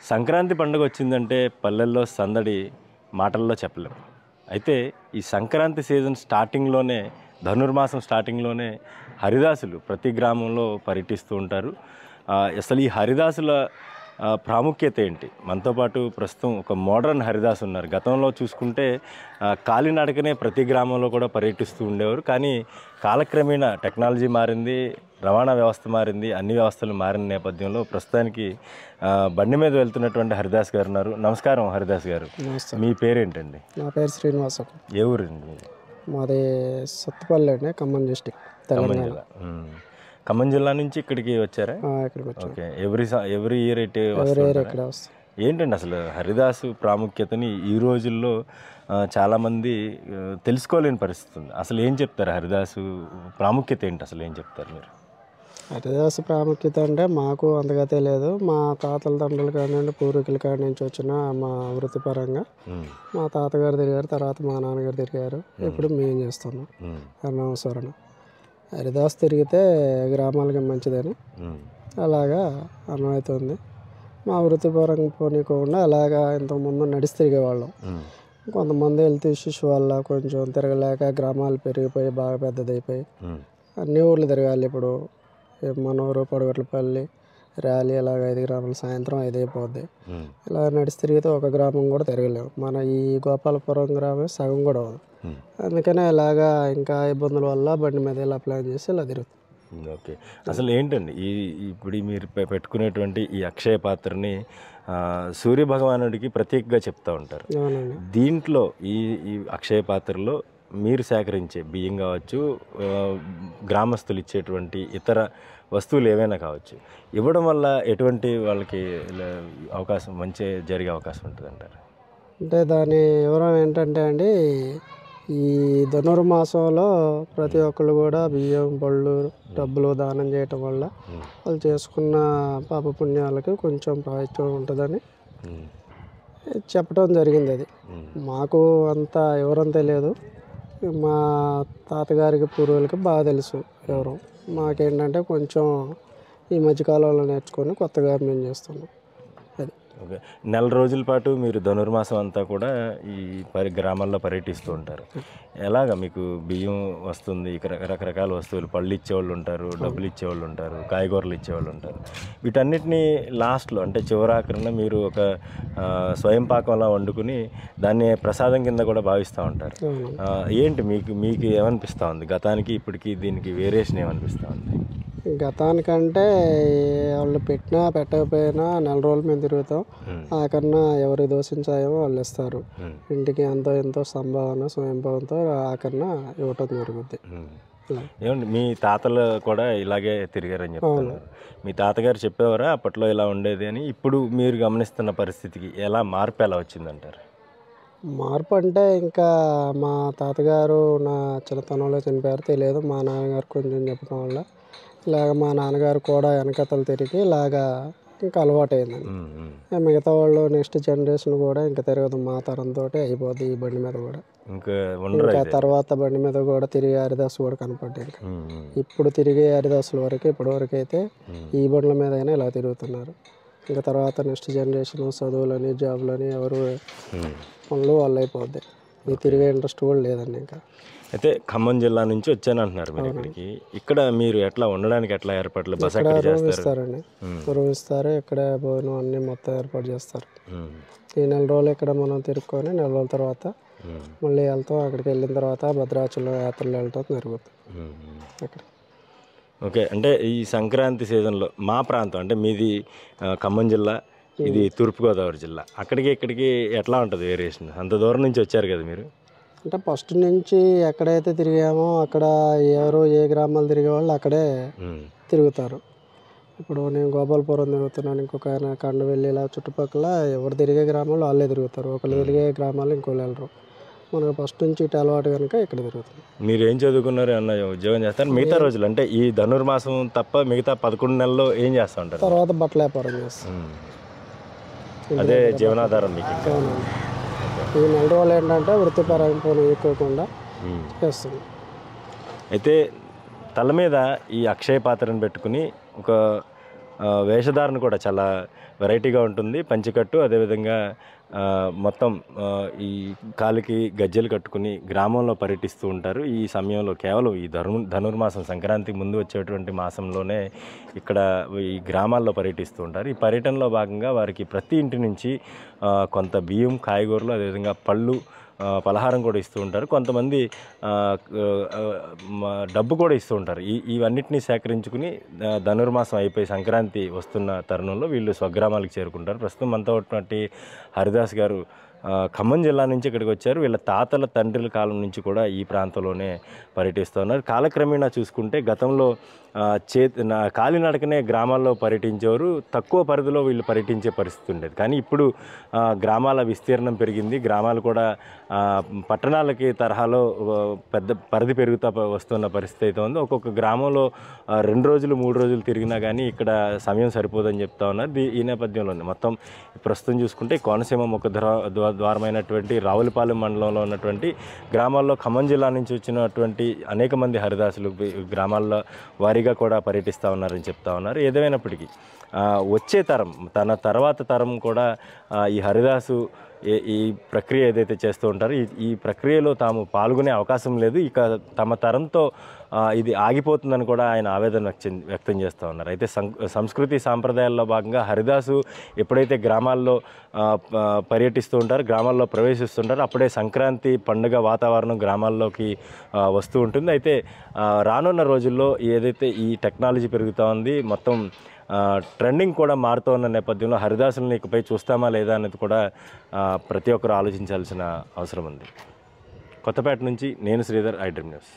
సంక్రాంతి పండుగ వచ్చిందంటే పల్లెల్లో సందడి మాటల్లో చెప్పలేం. అయితే ఈ సంక్రాంతి సీజన్ స్టార్టింగ్లోనే ధనుర్మాసం స్టార్టింగ్లోనే హరిదాసులు ప్రతి గ్రామంలో పర్యటిస్తూ ఉంటారు. అసలు ఈ హరిదాసుల ప్రాముఖ్యత ఏంటి? మనతో పాటు ప్రస్తుతం ఒక మోడర్న్ హరిదాస్ ఉన్నారు. గతంలో చూసుకుంటే కాలినడకనే ప్రతి గ్రామంలో కూడా పర్యటిస్తూ ఉండేవారు. కానీ కాలక్రమేణా టెక్నాలజీ మారింది, రవాణా వ్యవస్థ మారింది, అన్ని వ్యవస్థలు మారిన నేపథ్యంలో ప్రస్తుతానికి బండి మీద వెళ్తున్నటువంటి హరిదాస్ గారు ఉన్నారు. నమస్కారం హరిదాస్ గారు. మీ పేరేంటండి? నా పేరు శ్రీనివాస. ఏ ఊరండి? మాది సత్తుపల్లి అండి, ఖమ్మం డిస్టిక్, తెలంగాణ. ఖమ్మం జిల్లా నుంచి ఇక్కడికి వచ్చారా? ఇక్కడికి వచ్చాను. ఓకే. ఎవ్రీ ఇయర్ ఇక్కడ వస్తాం. ఏంటండి అసలు హరిదాసు ప్రాముఖ్యతని ఈ రోజుల్లో చాలామంది తెలుసుకోలేని పరిస్థితి ఉంది. అసలు ఏం చెప్తారు? హరిదాసు ప్రాముఖ్యత ఏంటి? అసలు ఏం చెప్తారు మీరు? హరిదాసు ప్రాముఖ్యత అంటే మాకు అంతగా తెలియదు. మా తాతల తండ్రులు కానివ్వండి, పూర్వీకుల కాడి నుంచి వచ్చిన మా వృత్తిపరంగా మా తాతగారు తిరిగారు, తర్వాత మా నాన్నగారు తిరిగారు, ఇప్పుడు మేము చేస్తున్నాం అన్నవసరణ. హరిదాస్ తిరిగితే గ్రామాలకి మంచిదని అలాగా అర్థమవుతుంది. మా వృత్తిపరంగా పోనీకోకుండా అలాగా ఇంతకుముందు నడిచి తిరిగేవాళ్ళం. కొంతమంది హెల్త్ ఇష్యూస్ వల్ల కొంచెం తిరగలేక గ్రామాలు పెరిగిపోయి బాగా పెద్దదైపోయి అన్ని ఊర్లు తిరగాలి. ఇప్పుడు మనూరు, పడగట్లపల్లి, ర్యాలీ అలాగ 5 గ్రామాలు, సాయంత్రం 5 అయిపోద్ది. ఇలా నడిచి తిరిగితే ఒక గ్రామం కూడా తిరగలేము. మన ఈ గోపాలపురం గ్రామం సగం కూడా అవ్వదు. అందుకనే ఇలాగా ఇంకా ఇబ్బందుల వల్ల బండి మీద ఇలా ప్లాన్ చేసి ఇలా తిరుగుతాం. ఓకే. అసలు ఏంటండి ఇప్పుడు మీరు పెట్టుకునేటువంటి ఈ అక్షయ పాత్రని సూర్య భగవానుడికి ప్రత్యేకంగా చెప్తూ ఉంటారు. అవునండి. దీంట్లో ఈ అక్షయ పాత్రలో మీరు సేకరించే బియ్యం కావచ్చు, గ్రామస్తులు ఇచ్చేటువంటి ఇతర వస్తువులు ఏవైనా కావచ్చు, ఇవ్వడం వల్ల ఎటువంటి వాళ్ళకి అవకాశం మంచి జరిగే అవకాశం ఉంటుంది అంటారు? అంటే దాని వివరం ఏంటంటే అండి, ఈ ధనుర్మాసంలో ప్రతి ఒక్కళ్ళు కూడా బియ్యం, పళ్ళు, డబ్బులు దానం చేయటం వల్ల వాళ్ళు చేసుకున్న పాపపుణ్యాలకి కొంచెం ప్రాయశ్చిత్తం ఉంటుందని చెప్పడం జరిగింది. అది మాకు అంత వివరం తెలియదు. మా తాతగారికి పూర్వులకి బాగా తెలుసు వివరం. మాకేంటంటే కొంచెం ఈ మధ్యకాలంలో నేర్చుకొని కొత్తగా మేము చేస్తున్నాం. అది ఓకే. నెల రోజుల పాటు మీరు ధనుర్మాసం అంతా కూడా ఈ గ్రామాల్లో పర్యటిస్తూ ఉంటారు. ఎలాగ మీకు బియ్యం వస్తుంది, రకరకాల వస్తువులు, పళ్ళు ఇచ్చేవాళ్ళు ఉంటారు, డబ్బులు ఇచ్చేవాళ్ళు ఉంటారు, కాయగూరలు ఇచ్చేవాళ్ళు ఉంటారు. వీటన్నిటినీ లాస్ట్లో అంటే చివరాఖరిన మీరు ఒక స్వయం పాకంలా వండుకుని దాన్ని ప్రసాదం కింద కూడా భావిస్తూ ఉంటారు. ఏంటి మీకు ఏమనిపిస్తూ ఉంది? గతానికి ఇప్పటికి దీనికి వేరియేషన్ ఏమనిపిస్తూ ఉంది? గతానికంటే వాళ్ళు పెట్టినా పెట్టకపోయినా నెల రోజులు మేము తిరుగుతాం. ఆఖరిన ఎవరు దోషించాయేమో వాళ్ళు ఇస్తారు. ఇంటికి ఎంతో ఎంతో సంభావన స్వయంభావంతో ఆఖరిన ఇవ్వటం జరుగుద్ది. ఏమండి, మీ తాతలు కూడా ఇలాగే తిరిగారని చెప్తారు. మీ తాతగారు చెప్పేవారా అప్పట్లో ఇలా ఉండేది అని? ఇప్పుడు మీరు గమనిస్తున్న పరిస్థితికి మార్పు ఎలా వచ్చిందంటారు? మార్పు అంటే ఇంకా మా తాతగారు నా చిన్నతనంలో చనిపోయారు, తెలియదు. మా నాన్నగారు కొంచెం చెప్పడం వల్ల ఇలాగ మా నాన్నగారు కూడా వెనకతలు తిరిగి ఇలాగా ఇంకా అలవాటు అయిందండి. మిగతా వాళ్ళు నెక్స్ట్ జనరేషన్ కూడా ఇంకా తిరగదు, మా తరంతో అయిపోద్ది. ఈ బండి మీద కూడా ఇంకా తర్వాత బండి మీద కూడా తిరిగే హరిదాసు కూడా కనపడ్డాయి. ఇంకా ఇప్పుడు తిరిగే హరిదాసుల వరకు ఇప్పటి వరకు అయితే ఈ బండ్ల మీద అయినా ఇలా తిరుగుతున్నారు. ఇంకా తర్వాత నెక్స్ట్ జనరేషన్ చదువులని, జాబులని, ఎవరు పనులు వాళ్ళు అయిపోద్ది. ఈ తిరిగే ఇంట్రెస్ట్ కూడా లేదండి. ఇంకా అయితే ఖమ్మం జిల్లా నుంచి వచ్చాను అంటున్నారు మీరు ఇక్కడికి. ఇక్కడ మీరు ఎట్లా ఉండడానికి ఎట్లా ఏర్పాట్లు? బస్ ఇస్తారండి, రూమ్ ఇస్తారు. ఇక్కడ భోజనం అన్ని మొత్తం ఏర్పాటు చేస్తారు. ఈ నెల రోజులు ఇక్కడ మనం తిరుక్కొని నెల రోజుల తర్వాత మళ్ళీ వెళ్తాం. అక్కడికి వెళ్ళిన తర్వాత భద్రాచలం యాత్రలు వెళ్ళటం జరుగుతుంది అక్కడ. ఓకే. అంటే ఈ సంక్రాంతి సీజన్లో మా ప్రాంతం అంటే మీది ఖమ్మం జిల్లా, ఇది తూర్పుగోదావరి జిల్లా, అక్కడికి ఇక్కడికి ఎట్లా ఉంటుంది వేరియేషన్? అంత దూరం నుంచి వచ్చారు కదా మీరు. అంటే ఫస్ట్ నుంచి ఎక్కడైతే తిరిగామో అక్కడ ఎవరు ఏ గ్రామాలు తిరిగే వాళ్ళు అక్కడే తిరుగుతారు. ఇప్పుడు నేను గోపాలపురం తిరుగుతున్నాను, ఇంకొక ఆయన కండవెల్లి, ఇలా చుట్టుపక్కల ఎవరు తిరిగే గ్రామాలు వాళ్ళే తిరుగుతారు. ఒకళ్ళు తిరిగే గ్రామాలు ఇంకోళ్ళు వెళ్ళరు. మనకు ఫస్ట్ నుంచి ఇటు అలవాటు కనుక ఇక్కడ తిరుగుతుంది. మీరు ఏం చదువుకున్నారు? అన్న ఉద్యోగం చేస్తారు? మిగతా రోజులు అంటే ఈ ధనుర్మాసం తప్ప మిగతా 11 నెలల్లో ఏం చేస్తూ ఉంటారు? తర్వాత బట్టల వ్యాపారం చేస్తాం. అదే జీవనాధారం మీకు? ఈ నెల రోజులు ఏంటంటే వృత్తిపరంగా పోనీ ఎక్కువకుండా చేస్తుంది. అయితే తల మీద ఈ అక్షయ పాత్రను పెట్టుకుని ఒక వేషధారణ కూడా చాలా వెరైటీగా ఉంటుంది. పంచెకట్టు అదేవిధంగా మొత్తం ఈ కాలికి గజ్జెలు కట్టుకుని గ్రామంలో పర్యటిస్తూ ఉంటారు. ఈ సమయంలో కేవలం ఈ ధనుర్మాసం సంక్రాంతికి ముందు వచ్చేటువంటి మాసంలోనే ఇక్కడ ఈ గ్రామాల్లో పర్యటిస్తూ ఉంటారు. ఈ పర్యటనలో భాగంగా వారికి ప్రతి ఇంటి నుంచి కొంత బియ్యం, కాయగూరలు, అదేవిధంగా పళ్ళు, పలహారం కూడా ఇస్తూ ఉంటారు. కొంతమంది డబ్బు కూడా ఇస్తూ ఉంటారు. ఇవన్నిటినీ సేకరించుకుని ధనుర్మాసం అయిపోయి సంక్రాంతి వస్తున్న తరుణంలో వీళ్ళు స్వగ్రామాలకు చేరుకుంటారు. ప్రస్తుతం మనతో ఉన్నటువంటి హరిదాస్ గారు ఖమ్మం జిల్లా నుంచి ఇక్కడికి వచ్చారు. వీళ్ళ తాతల తండ్రుల కాలం నుంచి కూడా ఈ ప్రాంతంలోనే పర్యటిస్తున్నారు. కాలక్రమేణా చూసుకుంటే గతంలో కాలినడకనే గ్రామాల్లో పర్యటించేవారు. తక్కువ పరిధిలో వీళ్ళు పర్యటించే పరిస్థితి ఉండేది. కానీ ఇప్పుడు గ్రామాల విస్తీర్ణం పెరిగింది. గ్రామాలు కూడా పట్టణాలకి తరహాలో పెద్ద పరిధి పెరుగుతూ వస్తున్న పరిస్థితి అయితే ఉంది. ఒక్కొక్క గ్రామంలో 2 రోజులు 3 రోజులు తిరిగినా కానీ ఇక్కడ సమయం సరిపోదని చెప్తా ఉన్నారు. ఈ నేపథ్యంలోనే మొత్తం ప్రస్తుతం చూసుకుంటే కోనసీమ ముఖ ద్వారమైనటువంటి రావులపాలెం మండలంలో ఉన్నటువంటి గ్రామాల్లో ఖమ్మం జిల్లా నుంచి వచ్చినటువంటి అనేక మంది హరిదాసులు గ్రామాల్లో వారీగా కూడా పర్యటిస్తూ ఉన్నారని చెప్తా ఉన్నారు. ఏదేమైనప్పటికీ వచ్చే తరం, తన తర్వాత తరం కూడా ఈ హరిదాసు ఈ ప్రక్రియ ఏదైతే చేస్తూ ఉంటారో ఈ ప్రక్రియలో తాము పాల్గొనే అవకాశం లేదు. ఇక తమ తరంతో ఇది ఆగిపోతుందని కూడా ఆయన ఆవేదన వ్యక్తం చేస్తూ ఉన్నారు. అయితే సంస్కృతి సాంప్రదాయాల్లో భాగంగా హరిదాసు ఎప్పుడైతే గ్రామాల్లో పర్యటిస్తూ ఉంటారో, గ్రామాల్లో ప్రవేశిస్తుంటారో అప్పుడే సంక్రాంతి పండుగ వాతావరణం గ్రామాల్లోకి వస్తూ ఉంటుంది. అయితే రానున్న రోజుల్లో ఏదైతే ఈ టెక్నాలజీ పెరుగుతూ ఉంది, మొత్తం ట్రెండింగ్ కూడా మారుతూ ఉన్న నేపథ్యంలో హరిదాసులను ఇకపై చూస్తామా లేదా అనేది కూడా ప్రతి ఒక్కరు ఆలోచించాల్సిన అవసరం ఉంది. కొత్తపేట నుంచి నేను శ్రీధర్, ఐడ్రీమ్ న్యూస్.